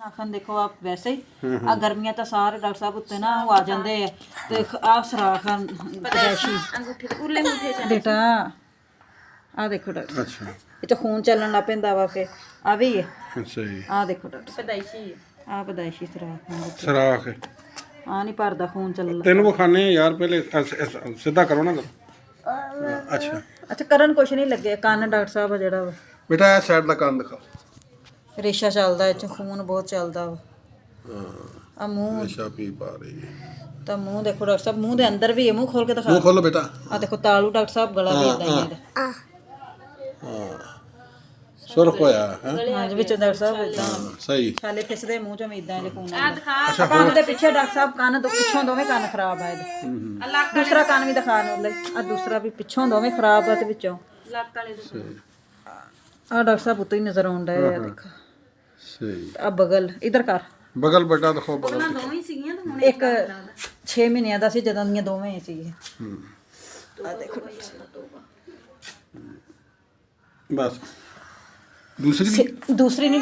ਆਖਣ ਦੇਖੋ ਆਪ ਵੈਸੇ ਹੀ ਆ ਗਰਮੀਆਂ ਤਾਂ ਸਾਰੇ ਡਾਕਟਰ ਸਾਹਿਬ ਉੱਤੇ ਨਾ ਉਹ ਆ ਜਾਂਦੇ ਆ ਤੇ ਆ ਸਰਾਖਾਂ ਪਦੈਸ਼ੀ ਅੰਗੂਠੇ ਤੇ ਉਰਲੇ ਮੁੱਠੇ ਚ ਬੇਟਾ ਆ ਦੇਖੋ ਡਾਕਟਰ ਅੱਛਾ ਇਹ ਤਾਂ ਖੂਨ ਚੱਲਣ ਲੱਗ ਪੈਂਦਾ ਵਾ ਫੇ ਆ ਵੀ ਹੈ ਅੱਛਾ ਜੀ ਆ ਦੇਖੋ ਡਾਕਟਰ ਪਦਾਇਸ਼ੀ ਆ ਪਦੈਸ਼ੀ ਸਰਾਖ ਸਰਾਖ ਆ ਨਹੀਂ ਭਰਦਾ ਖੂਨ ਚੱਲਣ ਤੈਨੂੰ ਵਿਖਾਣੇ ਯਾਰ ਪਹਿਲੇ ਸਿੱਧਾ ਕਰੋ ਨਾ ਅੱਛਾ ਅੱਛਾ ਕਰਨ ਕੁਛ ਨਹੀਂ ਲੱਗੇ ਕੰਨ ਡਾਕਟਰ ਸਾਹਿਬ ਆ ਜਿਹੜਾ ਵਾ ਬੇਟਾ ਇਹ ਸਾਈਡ ਦਾ ਕੰਨ ਦਿਖਾ ਰੇਸ਼ਾ ਚੱਲਦਾ ਇਹ ਚ ਖੂਨ ਬਹੁਤ ਚੱਲਦਾ ਵਾ ਆ ਮੂੰਹ ਨਸ਼ਾ ਪੀ ਪਾ ਰਹੀ ਹੈ ਤਾਂ ਮੂੰਹ ਦੇਖੋ ਡਾਕਟਰ ਸਾਹਿਬ ਮੂੰਹ ਦੇ ਅੰਦਰ ਵੀ ਹੈ ਮੂੰਹ ਖੋਲ ਕੇ ਦਿਖਾ ਮੂੰਹ ਖੋਲੋ ਬੇਟਾ ਆ ਦੇਖੋ ਤਾਲੂ ਡਾਕਟਰ ਸਾਹਿਬ ਗਲਾ ਵੀ ਇਦਾਂ ਹੀ ਇਹਦਾ ਸੁਰਖ ਹੋਇਆ ਹੈ ਹਾਂਜੀ ਵਿੱਚ ਡਾਕਟਰ ਸਾਹਿਬ ਇਦਾਂ ਸਹੀ ਛਾਲੇ ਫਿਸਦੇ ਮੂੰਹ ਚੋਂ ਇਦਾਂ ਇਹਦੇ ਖੂਨ ਆਉਂਦਾ ਕੰਨ ਦੇ ਪਿੱਛੇ ਡਾਕਟਰ ਸਾਹਿਬ ਕੰਨ ਤੋਂ ਪਿੱਛੋਂ ਦੋਵੇਂ ਕੰਨ ਖਰਾਬ ਆ ਇਹਦੇ ਦੂਸਰਾ ਕੰਨ ਵੀ ਦਿਖਾ ਨੂੰ ਲੈ ਆ ਦੂਸਰਾ ਵੀ ਪਿੱਛੋਂ ਦੋਵੇਂ ਖਰਾਬ ਆ ਤੇ ਵਿੱਚੋਂ ਲੱਕ ਵਾਲੇ ਦੇ ਆ ਡਾਕਟਰ ਸਾਹਿਬ ਉੱਤੇ ਹੀ ਨਜ਼ਰ ਆਉਂਦਾ ਹੈ ਦੇਖੋ ਸਹੀ ਆ ਬਗਲ ਇਧਰ ਕਰ ਬਗਲ ਬੇਟਾ ਦੇਖੋ ਬਗਲ ਦੋਵੇਂ ਹੀ ਸੀਗੀਆਂ ਤੇ ਹੁਣ ਇੱਕ 6 ਮਹੀਨਿਆਂ ਦਾ ਸੀ ਜਦੋਂ ਦੀਆਂ ਦੋਵੇਂ ਸੀ ਆ ਦੇਖੋ ਬਸ ਦੂਸਰੀ ਵੀ ਦੂਸਰੀ ਨਹੀਂ